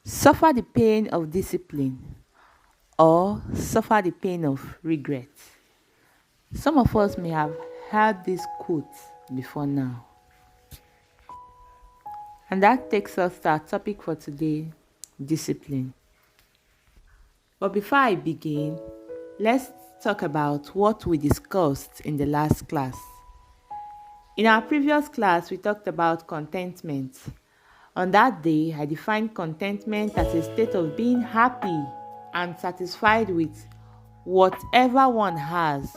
Suffer the pain of discipline or suffer the pain of regret. Some of us may have heard this quote before now. And that takes us to our topic for today, discipline. But before I begin, let's talk about what we discussed in the last class. In our previous class, we talked about contentment. On that day, I defined contentment as a state of being happy and satisfied with whatever one has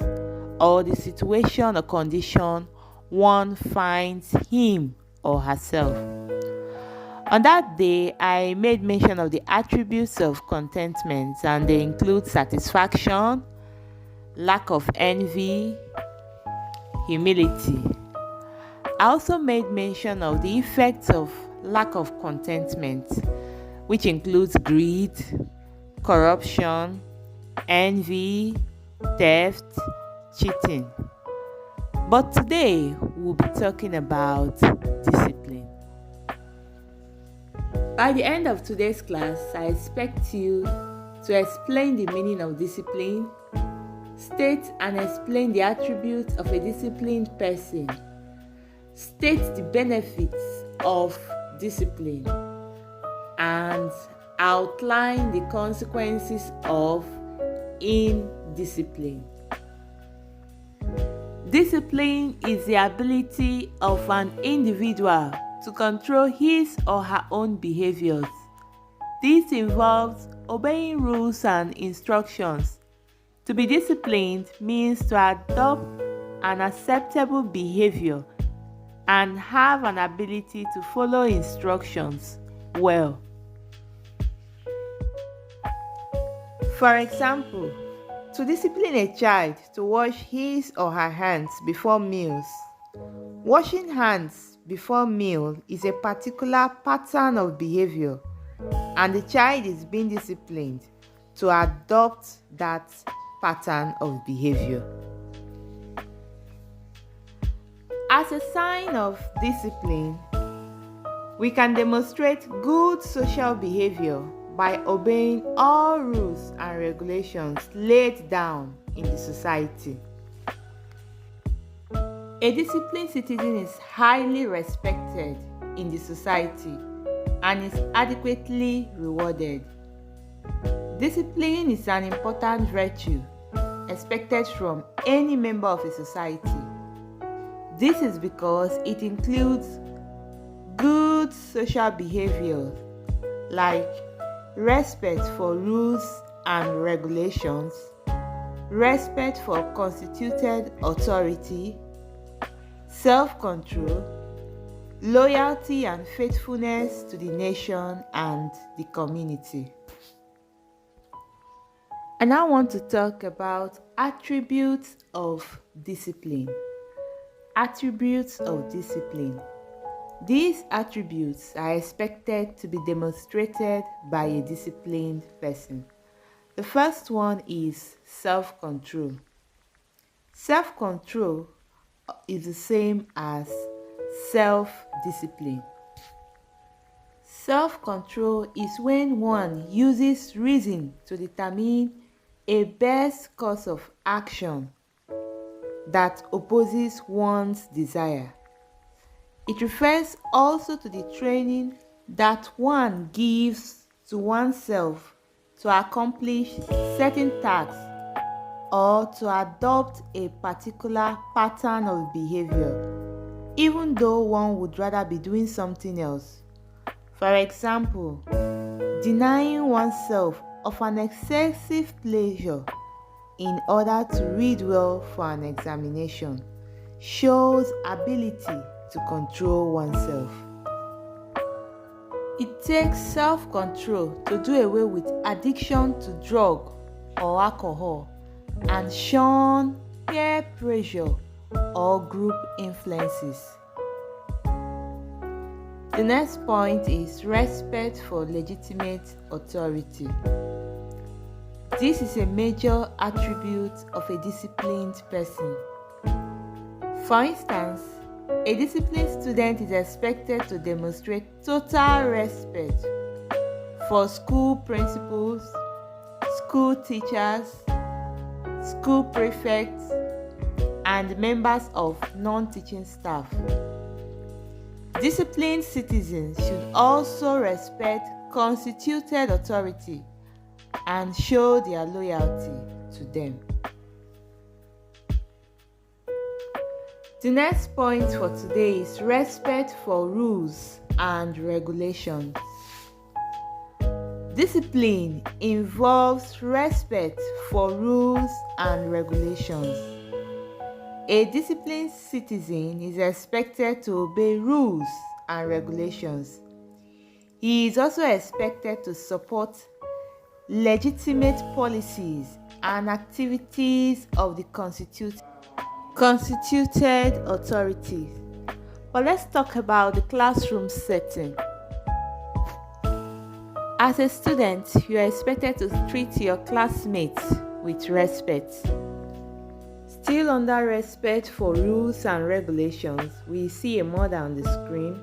or the situation or condition one finds him or herself. On that day, I made mention of the attributes of contentment, and they include satisfaction, lack of envy, humility. I also made mention of the effects of lack of contentment, which includes greed, corruption, envy, theft, cheating. But today, we'll be talking about discipline. By the end of today's class, I expect you to explain the meaning of discipline, state and explain the attributes of a disciplined person, state the benefits of discipline, and outline the consequences of indiscipline. Discipline is the ability of an individual to control his or her own behaviors. This involves obeying rules and instructions. To be disciplined means to adopt an acceptable behavior and have an ability to follow instructions well. For example, to discipline a child to wash his or her hands before meals. Washing hands before meal is a particular pattern of behavior, and the child is being disciplined to adopt that pattern of behavior. As a sign of discipline, we can demonstrate good social behavior by obeying all rules and regulations laid down in the society. A disciplined citizen is highly respected in the society and is adequately rewarded. Discipline is an important virtue expected from any member of a society. This is because it includes good social behavior like respect for rules and regulations, respect for constituted authority, self-control, loyalty and faithfulness to the nation and the community. I now want to talk about attributes of discipline. Attributes of discipline. These attributes are expected to be demonstrated by a disciplined person. The first one is self-control. Self-control is the same as self-discipline. Self-control is when one uses reason to determine a best course of action that opposes one's desire. It refers also to the training that one gives to oneself to accomplish certain tasks or to adopt a particular pattern of behavior, even though one would rather be doing something else. For example, denying oneself of an excessive pleasure in order to read well for an examination shows ability to control oneself. It takes self-control to do away with addiction to drug or alcohol and shun peer pressure or group influences. The next point is respect for legitimate authority. This is a major attribute of a disciplined person. For instance, a disciplined student is expected to demonstrate total respect for school principals, school teachers, school prefects, and members of non-teaching staff. Disciplined citizens should also respect constituted authority and show their loyalty to them. The next point for today is respect for rules and regulations. Discipline involves respect for rules and regulations. A disciplined citizen is expected to obey rules and regulations. He is also expected to support legitimate policies and activities of the constituted authorities. But let's talk about the classroom setting. As a student, you are expected to treat your classmates with respect. Still under respect for rules and regulations, we see a mother on the screen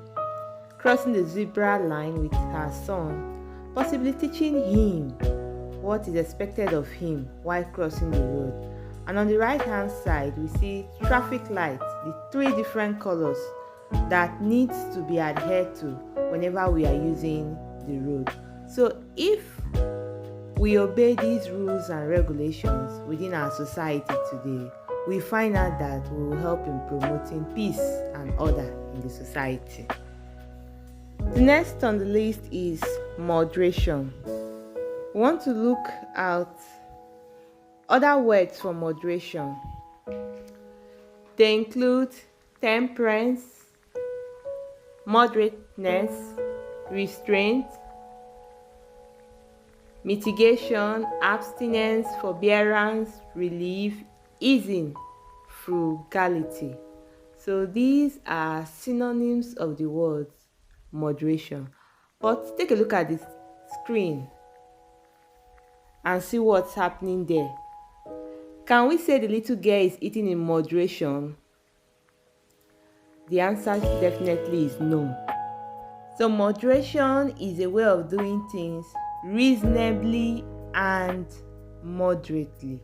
crossing the zebra line with her son, possibly teaching him what is expected of him while crossing the road. And on the right hand side, we see traffic lights, the 3 different colors that needs to be adhered to whenever we are using the road. So if we obey these rules and regulations within our society today, we find out that we will help in promoting peace and order in the society. The next on the list is moderation. We want to look at other words for moderation. They include temperance, moderateness, restraint, mitigation, abstinence, forbearance, relief, easing, frugality. So these are synonyms of the word moderation. But take a look at the screen and see what's happening there. Can we say the little girl is eating in moderation? The answer definitely is no. So moderation is a way of doing things reasonably and moderately.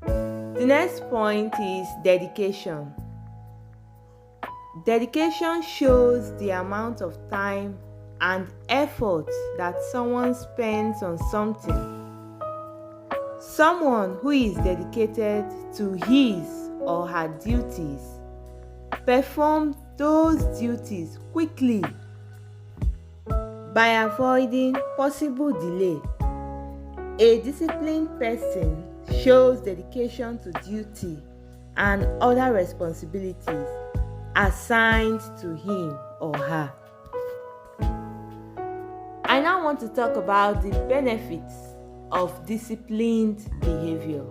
The next point is dedication. Dedication shows the amount of time and effort that someone spends on something. Someone who is dedicated to his or her duties performs those duties quickly by avoiding possible delay. A disciplined person shows dedication to duty and other responsibilities assigned to him or her. I now want to talk about the benefits of disciplined behavior.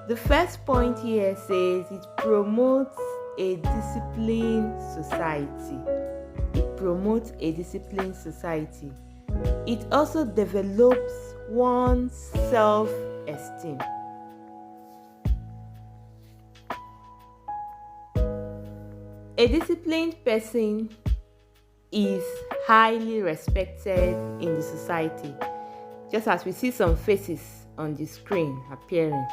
The first point here says it promotes a disciplined society. It promotes a disciplined society. It also develops one's self-esteem. A disciplined person is highly respected in the society, just as we see some faces on the screen appearing.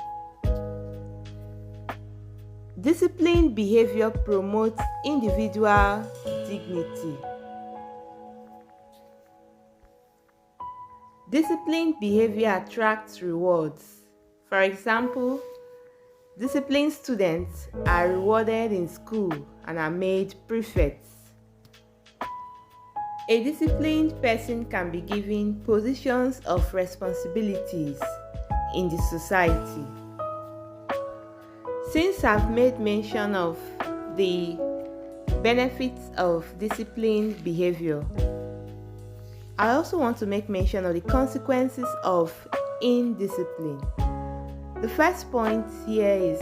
Disciplined behavior promotes individual dignity. Disciplined behavior attracts rewards. For example, disciplined students are rewarded in school and are made prefects. A disciplined person can be given positions of responsibilities in the society. Since I've made mention of the benefits of disciplined behavior, I also want to make mention of the consequences of indiscipline. The first point here is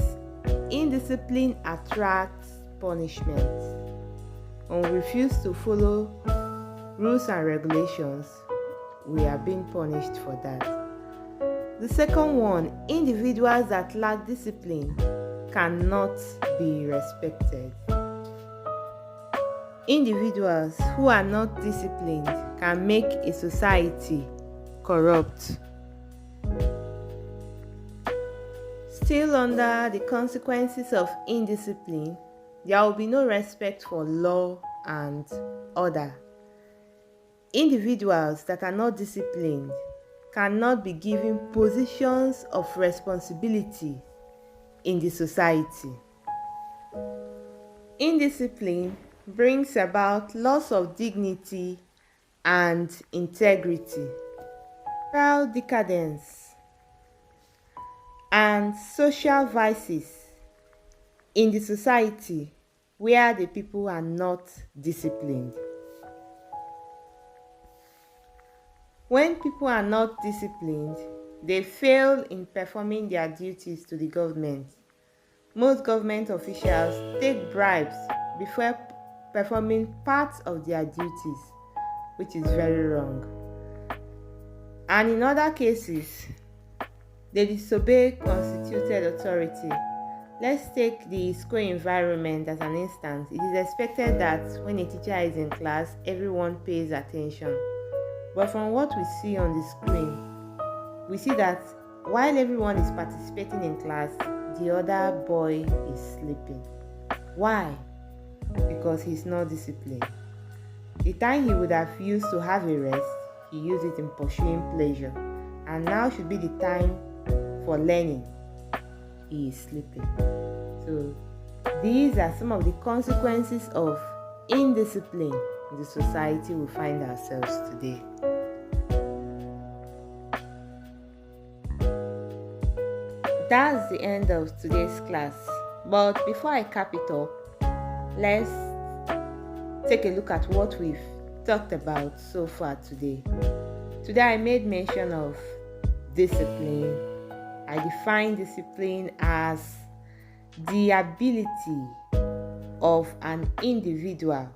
indiscipline attracts punishment. When we refuse to follow rules and regulations, we are being punished for that. The second one, individuals that lack discipline cannot be respected. Individuals who are not disciplined can make a society corrupt. Still, under the consequences of indiscipline, there will be no respect for law and order. Individuals that are not disciplined cannot be given positions of responsibility in the society. Indiscipline brings about loss of dignity and integrity, moral decadence, and social vices in the society where the people are not disciplined. When people are not disciplined, they fail in performing their duties to the government. Most government officials take bribes before performing parts of their duties, which is very wrong. And in other cases, they disobey constituted authority. Let's take the school environment as an instance. It is expected that when a teacher is in class, everyone pays attention. But from what we see on the screen, we see that while everyone is participating in class, the other boy is sleeping. Why? Because he's not disciplined. The time he would have used to have a rest, he used it in pursuing pleasure. And now should be the time for learning. He is sleeping. So these are some of the consequences of indiscipline in the society we find ourselves today. That's the end of today's class. But before I cap it up, let's take a look at what we've talked about so far today. Today I made mention of discipline. I define discipline as the ability of an individual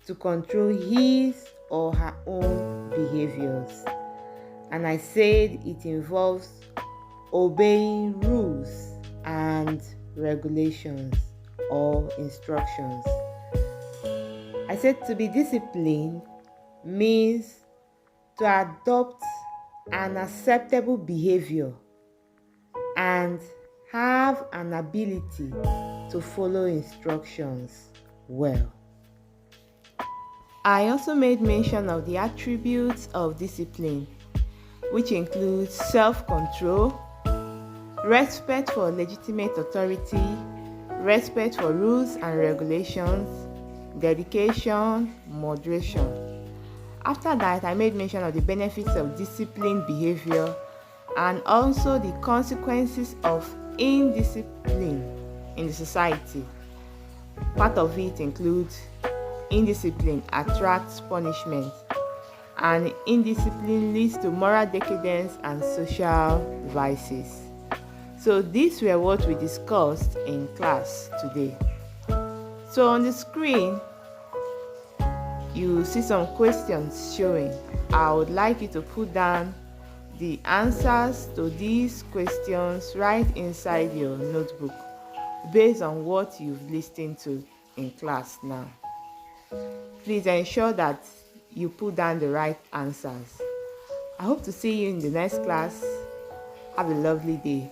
to control his or her own behaviors. And I said it involves obeying rules and regulations or instructions. I said to be disciplined means to adopt an acceptable behavior and have an ability to follow instructions well. I also made mention of the attributes of discipline, which includes self-control, respect for legitimate authority, respect for rules and regulations, dedication, moderation. After that, I made mention of the benefits of disciplined behavior and also the consequences of indiscipline in the society. Part of it includes indiscipline attracts punishment, and indiscipline leads to moral decadence and social vices. So these were what we discussed in class today. So on the screen, you see some questions showing. I would like you to put down the answers to these questions right inside your notebook based on what you've listened to in class now. Please ensure that you put down the right answers. I hope to see you in the next class. Have a lovely day.